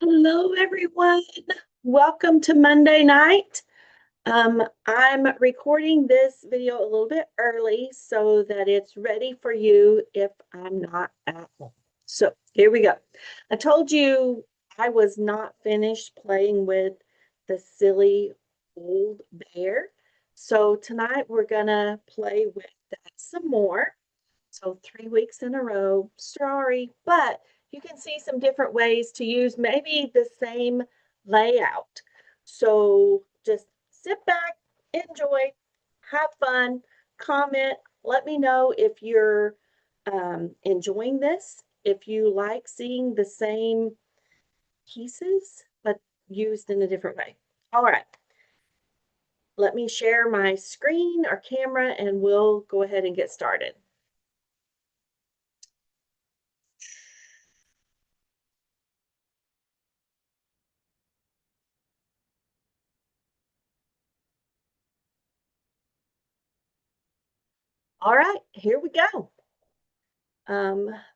Hello, everyone. Welcome to Monday night. I'm recording this video a little bit early so that it's ready for you if I'm not at home. So here we go. I told you I was not finished playing with the silly old bear. So tonight we're gonna play with that some more. So 3 weeks in a row. Sorry, but you can see some different ways to use maybe the same layout. So just sit back, enjoy, have fun, comment. Let me know if you're enjoying this, if you like seeing the same pieces, but used in a different way. All right, let me share my screen or camera and we'll go ahead and get started. All right, here we go.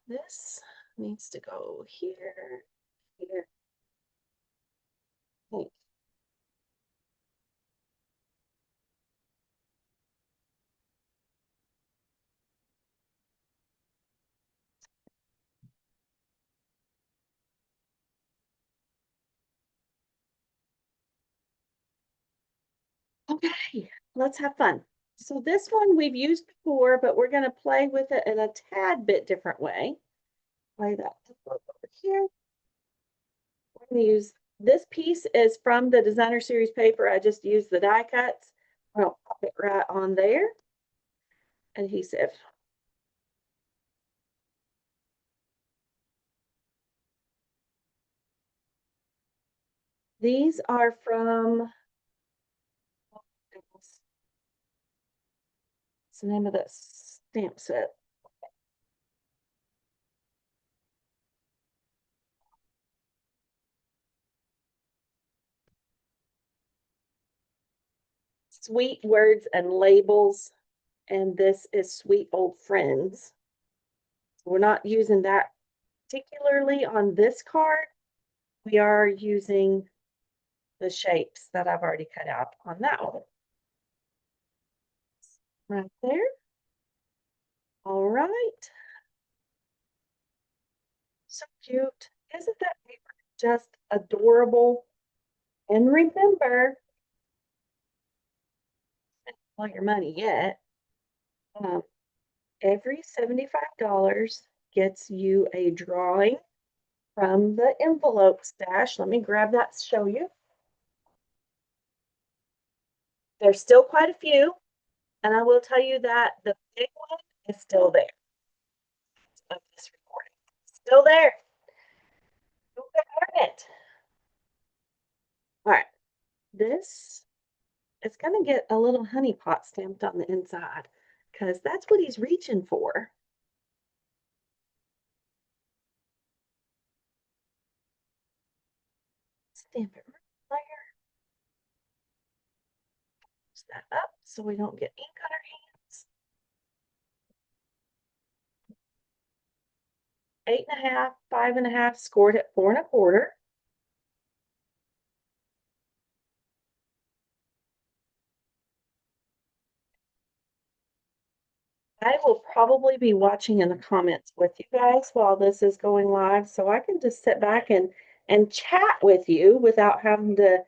This needs to go here, here. Okay, let's have fun. So this one we've used before, but we're going to play with it in a tad bit different way. Play that over here. We're going to use this piece is from the designer series paper. I just used the die cuts. I'll pop it right on there. Adhesive. These are from, oh goodness, what's the name of this stamp set? Sweet Words and Labels, and this is Sweet Old Friends. We're not using that particularly on this card. We are using the shapes that I've already cut out on that one. Right there. All right. So cute. Isn't that paper just adorable? And remember, all your money yet. Um, every $75 gets you a drawing from the envelope stash. Let me grab that to show you. There's still quite a few, and I will tell you that the big one is still there of this recording. Still there. You can earn it. All right. This is going to get a little honey pot stamped on the inside because that's what he's reaching for. Stamp it right there. Close that up so we don't get ink on our hands. 8.5, 5.5, scored at 4.25. I will probably be watching in the comments with you guys while this is going live, so I can just sit back and chat with you without having to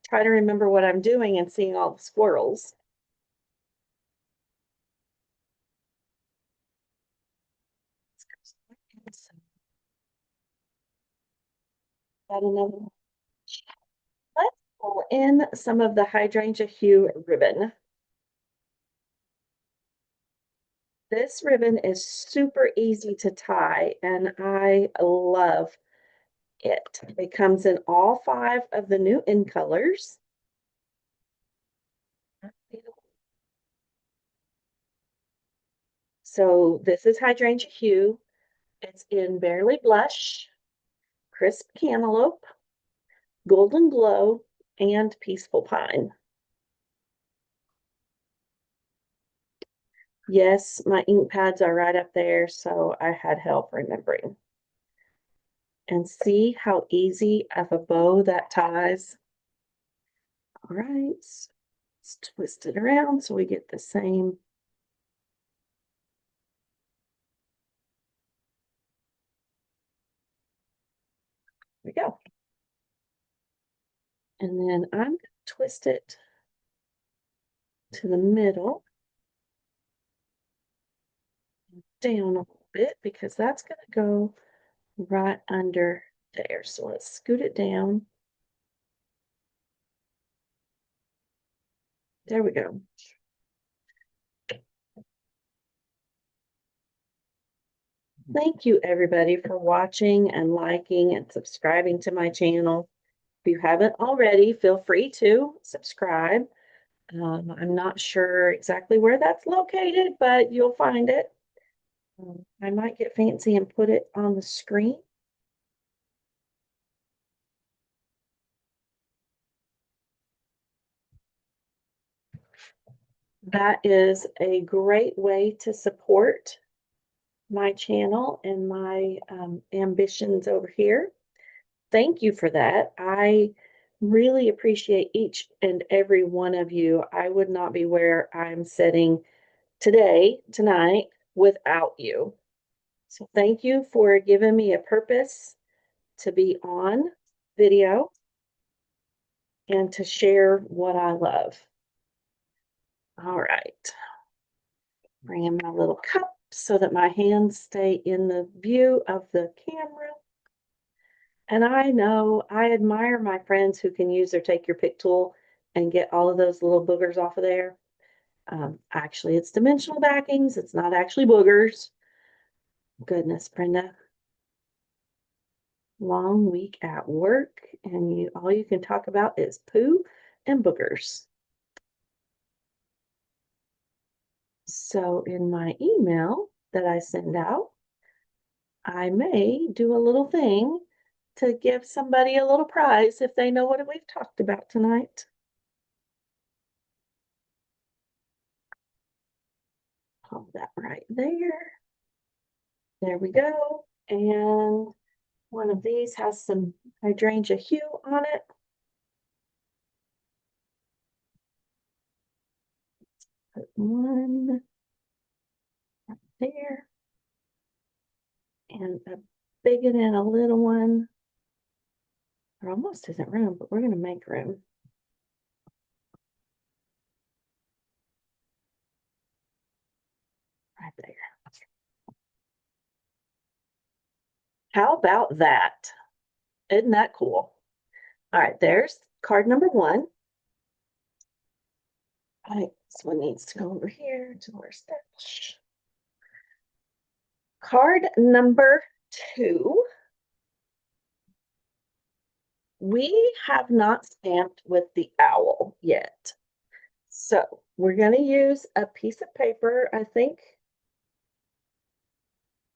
try to remember what I'm doing and seeing all the squirrels. Got another one. Let's pull in some of the hydrangea hue ribbon. This ribbon is super easy to tie and I love it. It comes in all 5 of the new in colors. So this is hydrangea hue. It's in Barely Blush, Crisp Cantaloupe, Golden Glow, and Peaceful Pine. Yes, my ink pads are right up there, so I had help remembering. And see how easy of a bow that ties. All right, let's twist it around so we get the same. There we go. And then I'm going to twist it to the middle, down a little bit, because that's going to go right under there. So let's scoot it down. There we go. Thank you, everybody, for watching and liking and subscribing to my channel. If you haven't already, feel free to subscribe. I'm not sure exactly where that's located, but you'll find it. I might get fancy and put it on the screen. That is a great way to support my channel and my ambitions over here. Thank you for that. I really appreciate each and every one of you. I would not be where I'm sitting tonight, without you. So thank you for giving me a purpose to be on video and to share what I love. All right. Bring in my little cup so that my hands stay in the view of the camera. And I know I admire my friends who can use their take your pick tool and get all of those little boogers off of there. Actually, it's dimensional backings. It's not actually boogers. Goodness, Brenda. Long week at work, and all you can talk about is poo and boogers. So in my email that I send out, I may do a little thing to give somebody a little prize if they know what we've talked about tonight. Pop that right there. There we go. And one of these has some hydrangea hue on it. Put one right there. And a big one and a little one. There almost isn't room, but we're going to make room. Right there. How about that? Isn't that cool? All right, there's card number one. All right, this one needs to go over here to our stash. Card number two. We have not stamped with the owl yet. So we're going to use a piece of paper, I think.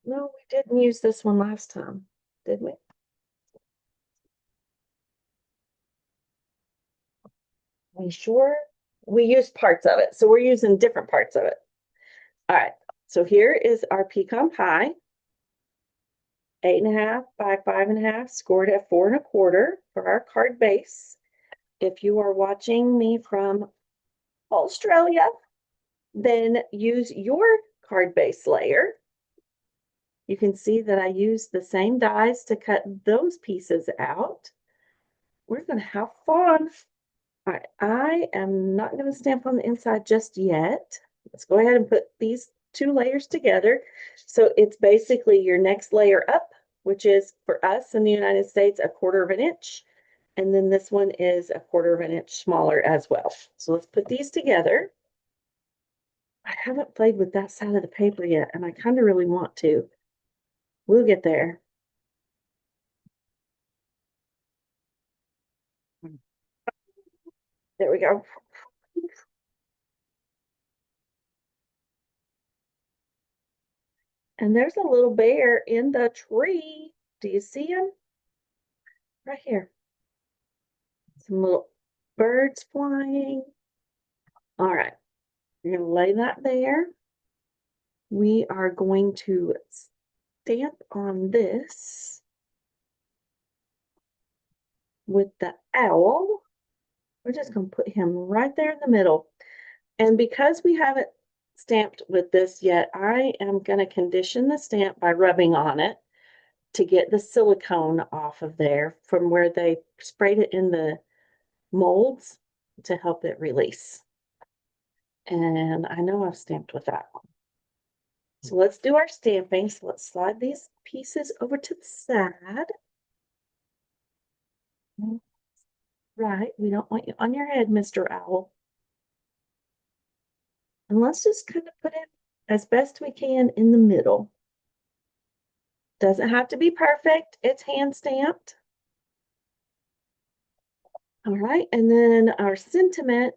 No, we didn't use this one last time, did we? We sure? We used parts of it, so we're using different parts of it. All right, so here is our pecan pie. 8.5 by 5.5, scored at 4.25 for our card base. If you are watching me from Australia, then use your card base layer. You can see that I used the same dies to cut those pieces out. We're going to have fun. All right, I am not going to stamp on the inside just yet. Let's go ahead and put these two layers together. So it's basically your next layer up, which is for us in the United States, 1/4 inch. And then this one is 1/4 inch smaller as well. So let's put these together. I haven't played with that side of the paper yet, and I kind of really want to. We'll get there. There we go. And there's a little bear in the tree. Do you see him? Right here. Some little birds flying. All right, you're going to lay that there. We are going to stamp on this. with the owl. We're just going to put him right there in the middle. And because we haven't stamped with this yet, I am going to condition the stamp by rubbing on it to get the silicone off of there from where they sprayed it in the molds to help it release. And I know I've stamped with that one. So let's do our stamping. So let's slide these pieces over to the side. Right, we don't want you on your head, Mr. Owl. And let's just kind of put it as best we can in the middle. Doesn't have to be perfect. It's hand stamped. All right, and then our sentiment,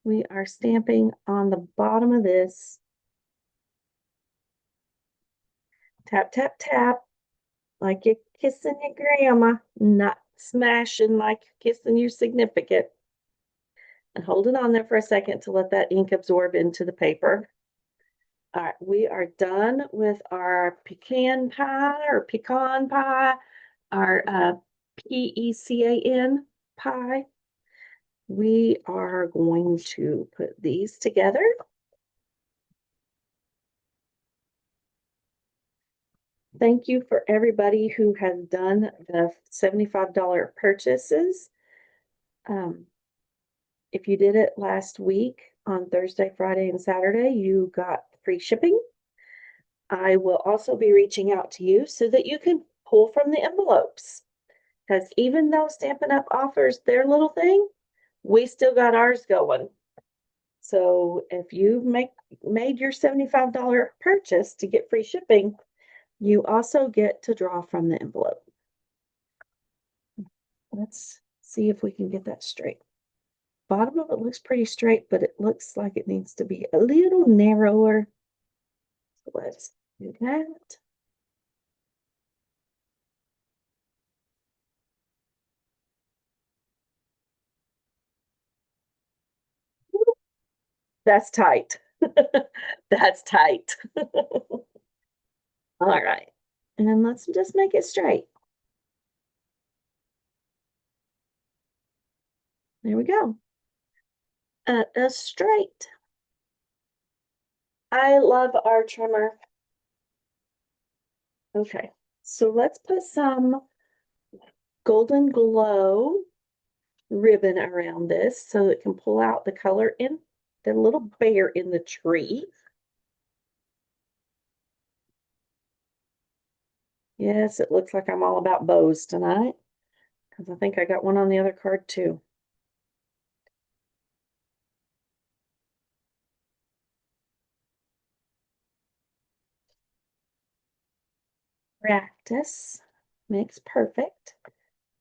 we are stamping on the bottom of this. Tap, tap, tap, like you're kissing your grandma, not smashing like you're kissing your significant. And hold it on there for a second to let that ink absorb into the paper. All right, we are done with our pecan pie or pecan pie, our PECAN pie. We are going to put these together. Thank you for everybody who has done the $75 purchases. If you did it last week on Thursday, Friday, and Saturday, you got free shipping. I will also be reaching out to you so that you can pull from the envelopes. Because even though Stampin' Up! Offers their little thing, we still got ours going. So if you made your $75 purchase to get free shipping, you also get to draw from the envelope. Let's see if we can get that straight. Bottom of it looks pretty straight, but it looks like it needs to be a little narrower. So let's do that. That's tight. That's tight. All right. And let's just make it straight. There we go. Straight. I love our trimmer. Okay, so let's put some Golden Glow ribbon around this so it can pull out the color in the little bear in the tree. Yes, it looks like I'm all about bows tonight because I think I got one on the other card too. Practice makes perfect.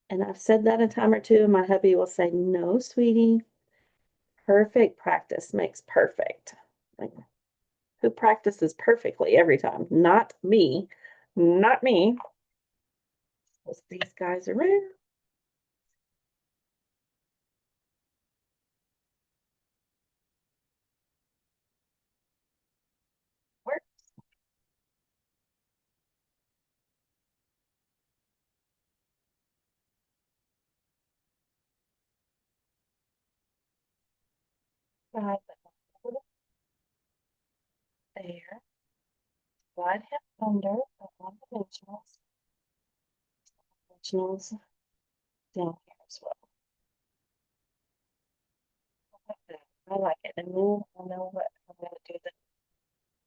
And I've said that a time or two, and my hubby will say, no, sweetie, perfect practice makes perfect. Like, who practices perfectly every time? Not me. Not me. Twist these guys around. Work. Slide there. Slide him under the one-dimensionals. Dimensionals down here as well. I like it. And then I know what I'm going to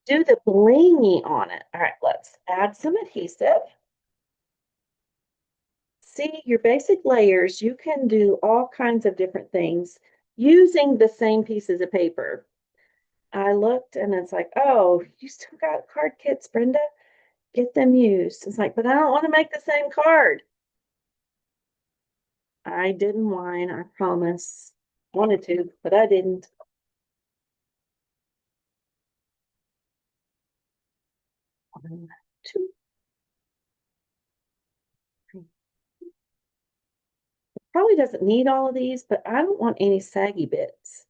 do the blingy on it. All right, let's add some adhesive. See, your basic layers, you can do all kinds of different things using the same pieces of paper. I looked and it's like, oh, you still got card kits, Brenda? Get them used. It's like, but I don't want to make the same card. I didn't whine, I promise. Wanted to, but I didn't. One, two, three. It probably doesn't need all of these, but I don't want any saggy bits.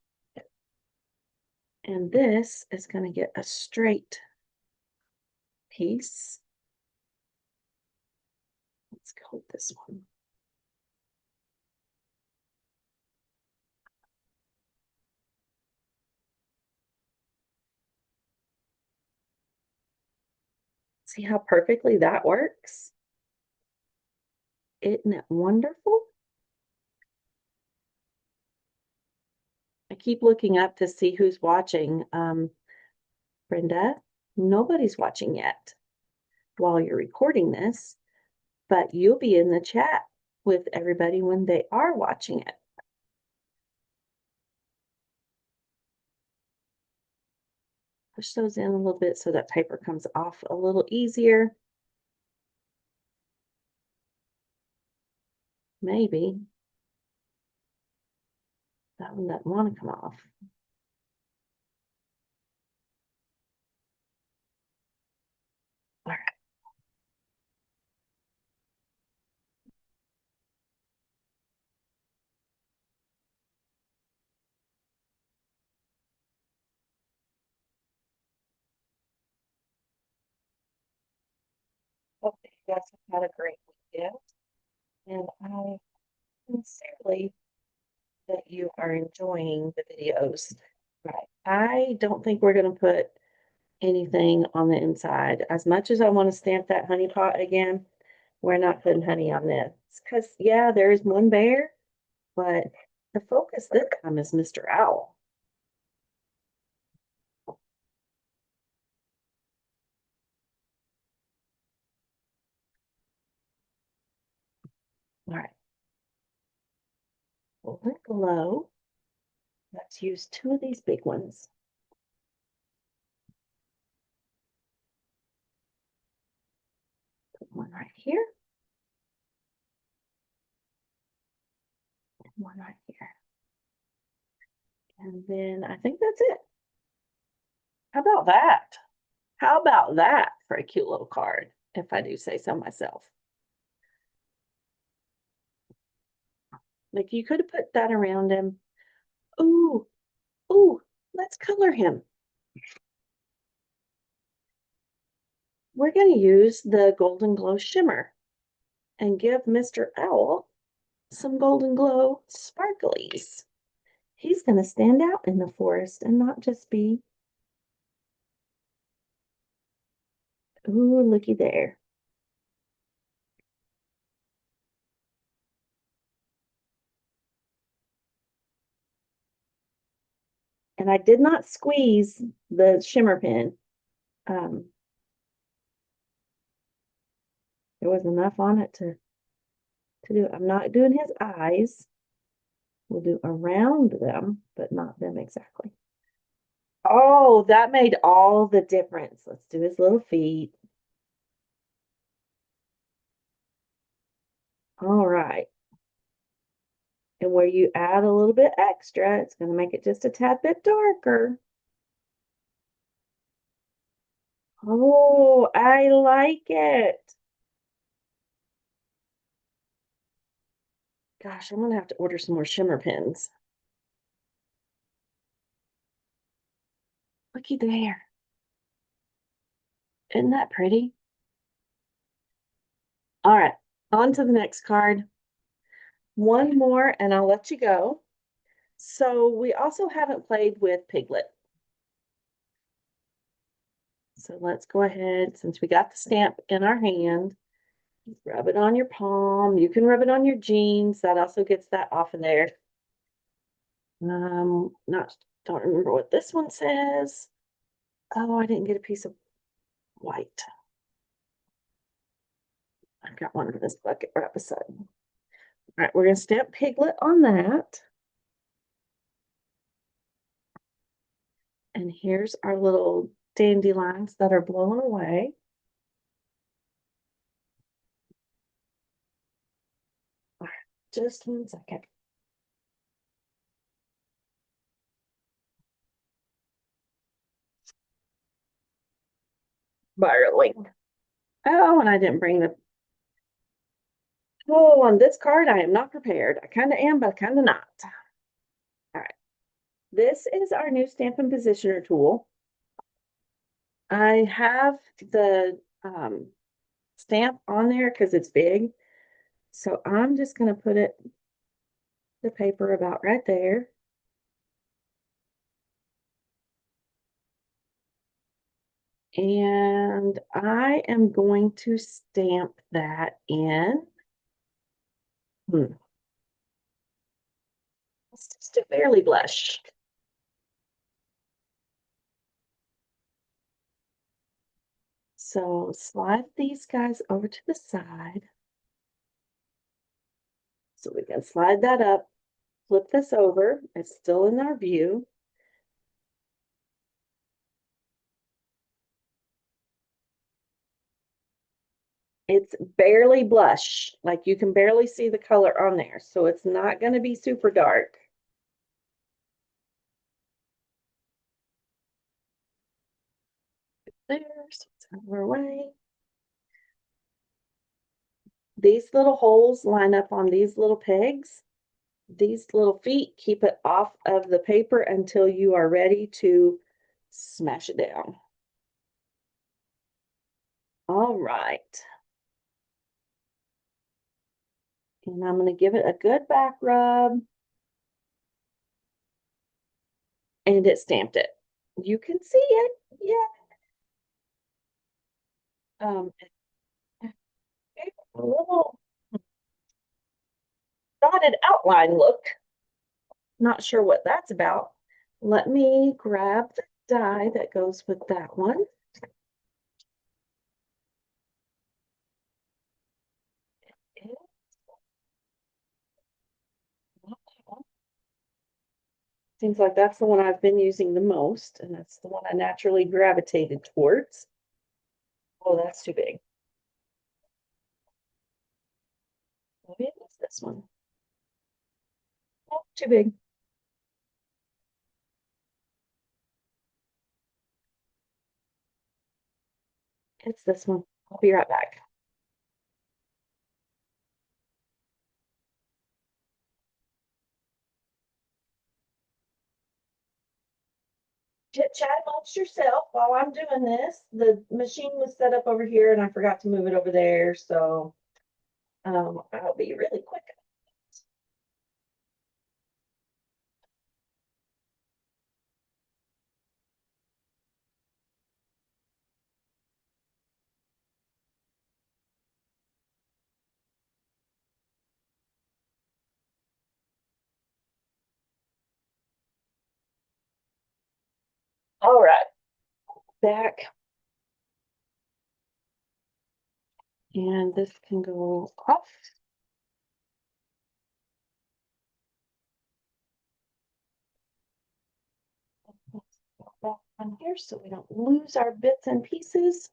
And this is going to get a straight piece. Let's go with this one. See how perfectly that works? Isn't it wonderful? I keep looking up to see who's watching. Brenda, nobody's watching yet while you're recording this, but you'll be in the chat with everybody when they are watching it. Push those in a little bit so that paper comes off a little easier. Maybe. That one doesn't want to come off. All right. Hope that you guys have had a great weekend. And I sincerely that you are enjoying the videos. Right. I don't think we're going to put anything on the inside. As much as I want to stamp that honey pot again, we're not putting honey on this. Because, yeah, there is one bear, but the focus this time is Mr. Owl. All right. Golden glow. Let's use 2 of these big ones. Put one right here. And one right here. And then I think that's it. How about that? How about that for a cute little card, if I do say so myself? Like you could have put that around him. Ooh, ooh, let's color him. We're going to use the Golden Glow Shimmer and give Mr. Owl some Golden Glow sparklies. He's going to stand out in the forest and not just be, ooh, looky there. And I did not squeeze the shimmer pen. There was enough on it to do it. I'm not doing his eyes. We'll do around them, but not them exactly. Oh, that made all the difference. Let's do his little feet. All right. And where you add a little bit extra, it's going to make it just a tad bit darker. Oh, I like it. Gosh, I'm going to have to order some more shimmer pens. Looky there. Isn't that pretty? All right, on to the next card. One more and I'll let you go. So we also haven't played with Piglet. So let's go ahead, since we got the stamp in our hand, rub it on your palm. You can rub it on your jeans. That also gets that off of there. Don't remember what this one says. Oh, I didn't get a piece of white. I've got one in this bucket right beside me. All right, we're going to stamp Piglet on that. And here's our little dandelions that are blown away. All right, just 1 second. Borrowing. Oh, and I didn't bring the. Oh, on this card, I am not prepared. I kind of am, but kind of not. All right. This is our new Stampin' Positioner tool. I have the stamp on there because it's big. So I'm just going to put the paper about right there. And I am going to stamp that in. Let's just do barely blush. So slide these guys over to the side. So we can slide that up, flip this over. It's still in our view. It's barely blush, like you can barely see the color on there. So it's not going to be super dark. There, so it's out of our way. These little holes line up on these little pegs. These little feet keep it off of the paper until you are ready to smash it down. All right. And I'm going to give it a good back rub. And it stamped it. You can see it. Yeah. A little dotted outline look. Not sure what that's about. Let me grab the die that goes with that one. Seems like that's the one I've been using the most, and that's the one I naturally gravitated towards. Oh, that's too big. Maybe it's this one. Oh, too big. It's this one. I'll be right back. Chit chat amongst yourself while I'm doing this. The machine was set up over here and I forgot to move it over there. So I'll be really quick. All right, back. And this can go off. Back on here so we don't lose our bits and pieces.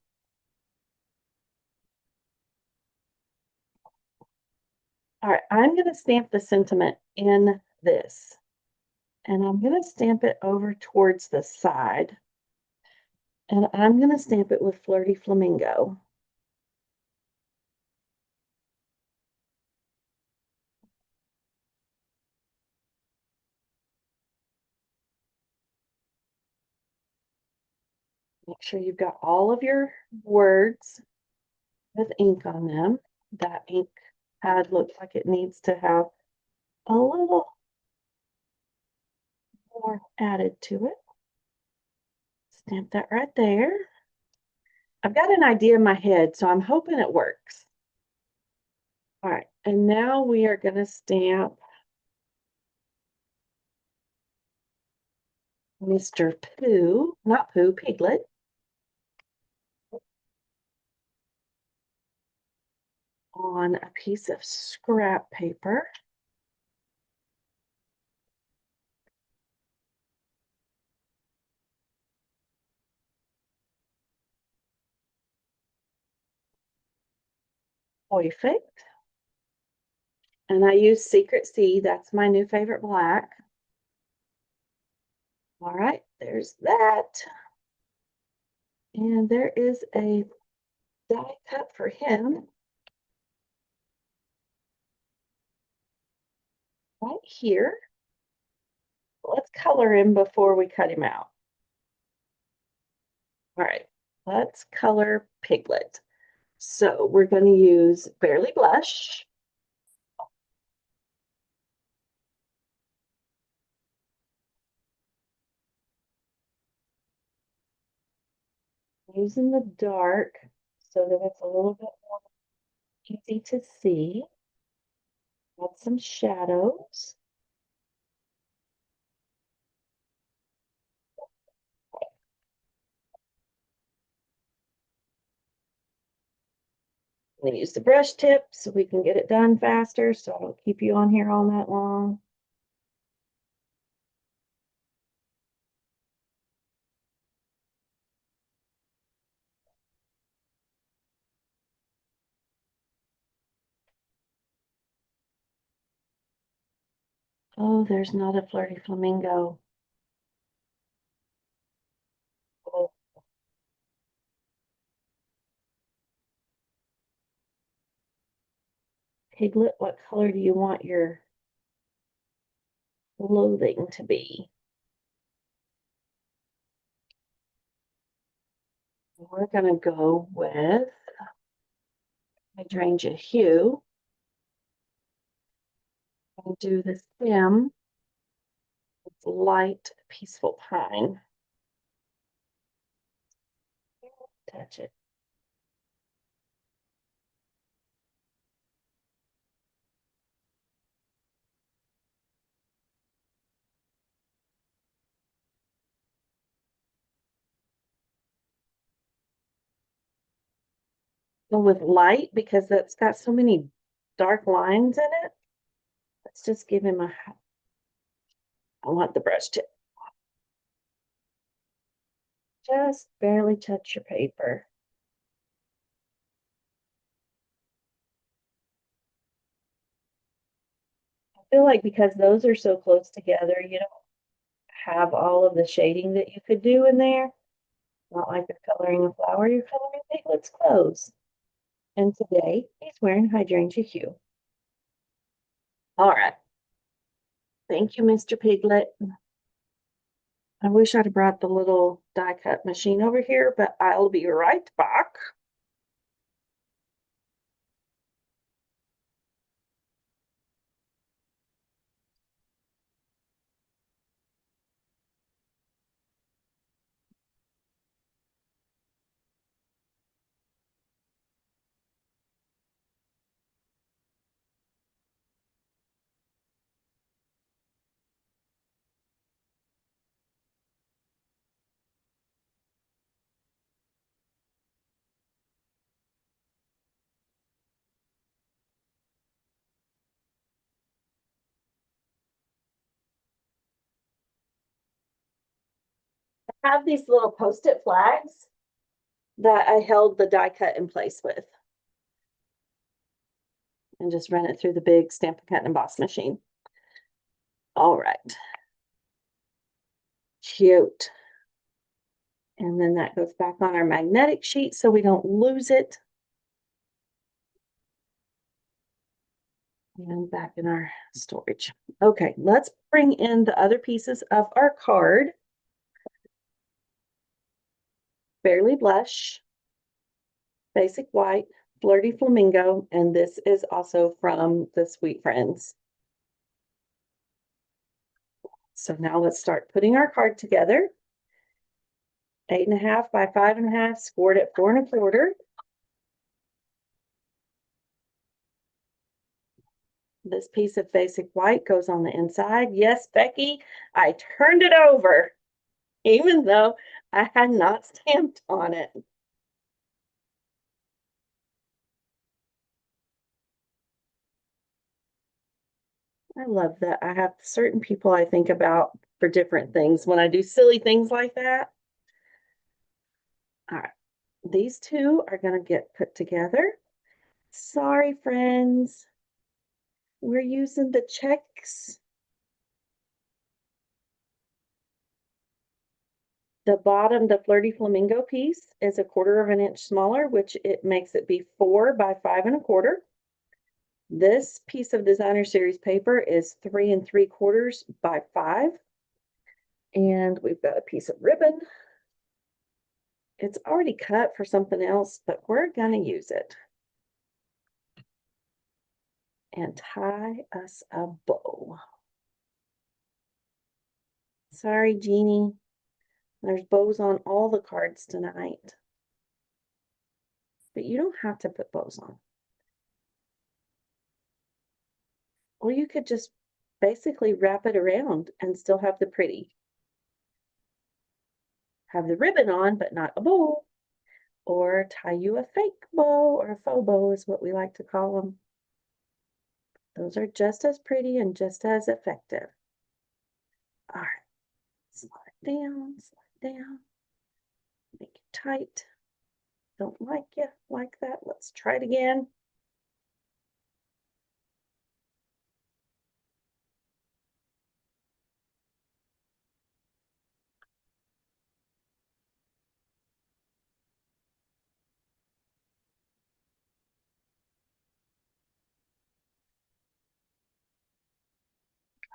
All right, I'm going to stamp the sentiment in this. And I'm going to stamp it over towards the side. And I'm going to stamp it with Flirty Flamingo. Make sure you've got all of your words with ink on them. That ink pad looks like it needs to have a little more added to it. Stamp that right there. I've got an idea in my head, so I'm hoping it works. All right, and now we are going to stamp Mr. Pooh, not Pooh, Piglet, on a piece of scrap paper. Perfect. And I use Secret Sea. That's my new favorite black. All right, there's that. And there is a die cut for him right here. Let's color him before we cut him out. All right, let's color Piglet. So we're going to use Barely Blush. Using the dark so that it's a little bit more easy to see. Add some shadows. I'm going to use the brush tip so we can get it done faster, so I don't keep you on here all night long. Oh, there's not a flirty flamingo. Oh, Piglet, what color do you want your clothing to be? We're going to go with hydrangea hue and do the stem with light peaceful pine. Touch it. Go with light because that's got so many dark lines in it. Let's just give him a, I want the brush tip. Just barely touch your paper. I feel like because those are so close together, you don't have all of the shading that you could do in there. Not like you're coloring a flower, you're coloring Piglet's clothes. And today he's wearing hydrangea hue. All right. Thank you, Mr. Piglet. I wish I'd have brought the little die cut machine over here, but I'll be right back. I have these little Post-it flags that I held the die cut in place with. And just run it through the big Stampin' Cut and Emboss machine. All right. Cute. And then that goes back on our magnetic sheet so we don't lose it. And back in our storage. Okay, let's bring in the other pieces of our card. Fairly Blush, Basic White, Flirty Flamingo, and this is also from the Sweet Friends. So now let's start putting our card together. 8.5 by 5.5, scored at 4 1/4. This piece of basic white goes on the inside. Yes, Becky, I turned it over, even though I had not stamped on it. I love that. I have certain people I think about for different things when I do silly things like that. All right, these two are going to get put together. Sorry, friends. We're using the checks. The bottom, the Flirty Flamingo piece is 1/4 of an inch smaller, which it makes it be 4 by 5 1/4. This piece of Designer Series paper is 3 3/4 by 5. And we've got a piece of ribbon. It's already cut for something else, but we're gonna use it. And tie us a bow. Sorry, Jeannie. There's bows on all the cards tonight. but you don't have to put bows on. Or you could just basically wrap it around and still have the pretty. Have the ribbon on, but not a bow. Or tie you a fake bow or a faux bow is what we like to call them. Those are just as pretty and just as effective. All right, slide down, make it tight. Don't like you like that. Let's try it again.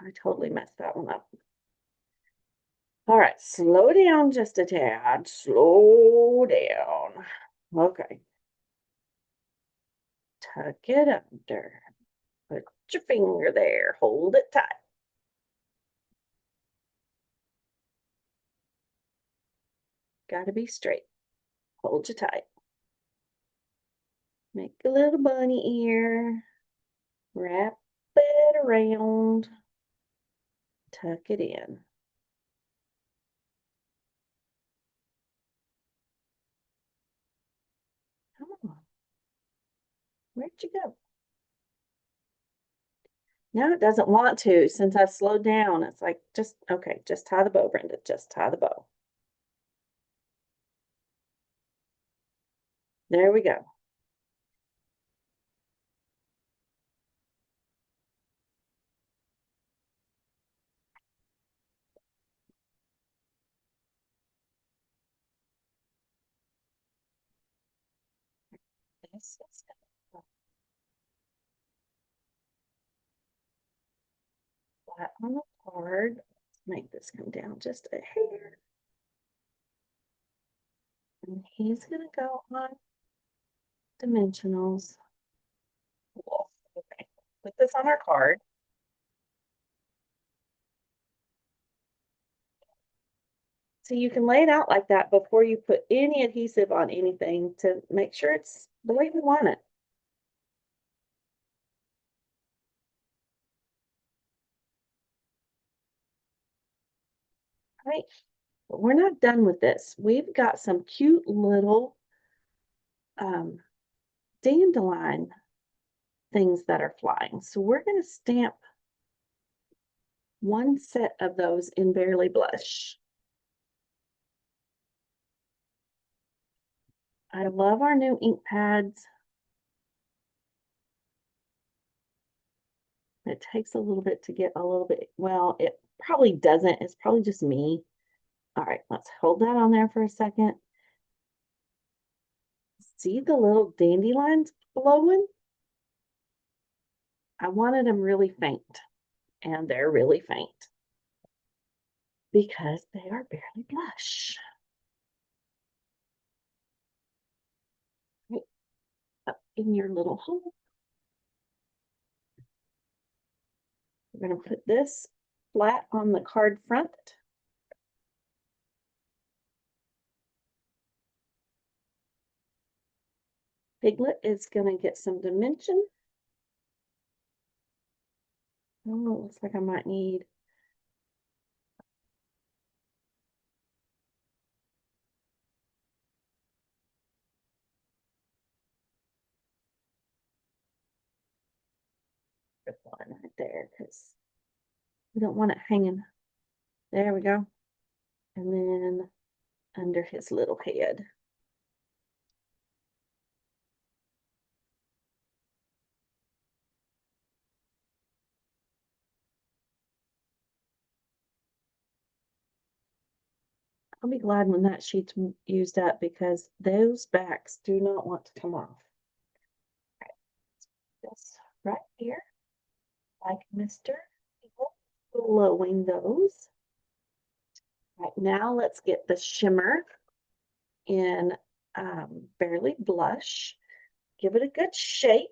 I totally messed that one up. All right, slow down just a tad. Slow down. Okay. Tuck it under. Put your finger there. Hold it tight. Gotta be straight. Hold you tight. Make a little bunny ear. Wrap it around. Tuck it in. Come on. Where'd you go? Now it doesn't want to since I've slowed down. It's like, just, okay, just tie the bow, Brenda. Just tie the bow. There we go. This is flat on the card. Let's make this come down just a hair. And he's going to go on dimensionals. Cool. Okay, put this on our card. So you can lay it out like that before you put any adhesive on anything to make sure it's the way we want it. Right, but we're not done with this. We've got some cute little dandelion things that are flying. So we're going to stamp one set of those in Barely Blush. I love our new ink pads. It takes a little bit to get a little bit, well, it probably doesn't. It's probably just me. All right, let's hold that on there for a second. See the little dandelions glowing? I wanted them really faint, and they're really faint because they are Barely Blush. Right up in your little hole. We're going to put this flat on the card front. Piglet is going to get some dimension. Oh, looks like I might need a one right there because we don't want it hanging. There we go. And then under his little head. I'll be glad when that sheet's used up because those backs do not want to come off. Right. This right here, like Mr. Blowing those. Right now, let's get the shimmer in Barely Blush. Give it a good shake.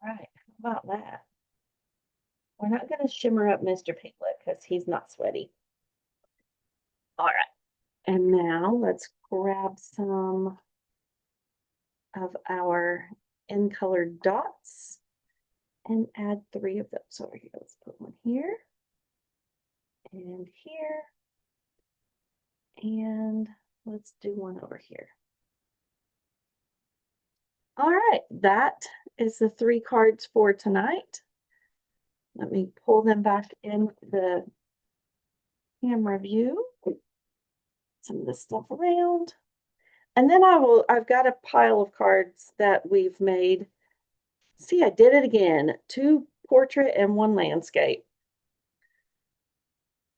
right, how about that? We're not going to shimmer up Mr. Piglet because he's not sweaty. All right, and now let's grab some of our in colored dots and add 3 of those over here. Let's put one here and here, and let's do one over here. All right, that is the 3 cards for tonight. Let me pull them back in the camera view. Some of this stuff around. And then I've got a pile of cards that we've made. See, I did it again. 2 portrait and 1 landscape.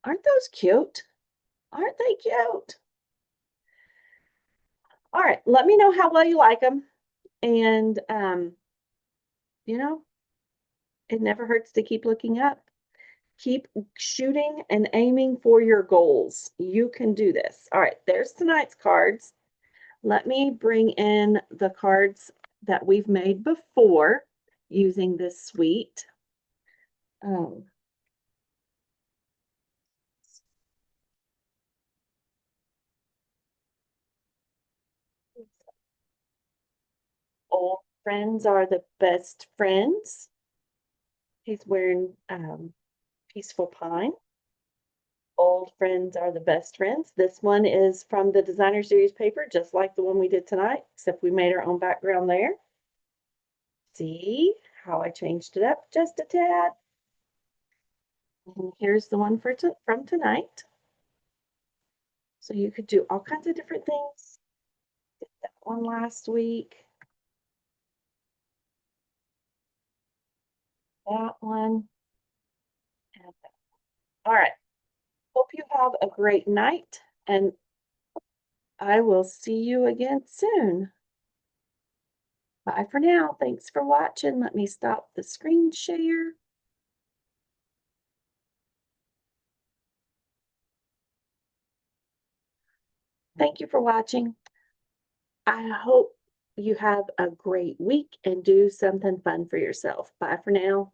Aren't those cute? Aren't they cute? All right, let me know how well you like them. And, you know, it never hurts to keep looking up. Keep shooting and aiming for your goals. You can do this. All right, there's tonight's cards. Let me bring in the cards that we've made before using this suite. Old friends are the best friends. He's wearing Peaceful Pine. Old friends are the best friends. This one is from the designer series paper, just like the one we did tonight, except we made our own background there. See how I changed it up just a tad. And here's the one from tonight. So you could do all kinds of different things. Did that one last week. That one. And that. All right. Hope you have a great night, and I will see you again soon. Bye for now. Thanks for watching. Let me stop the screen share. Thank you for watching. I hope you have a great week and do something fun for yourself. Bye for now.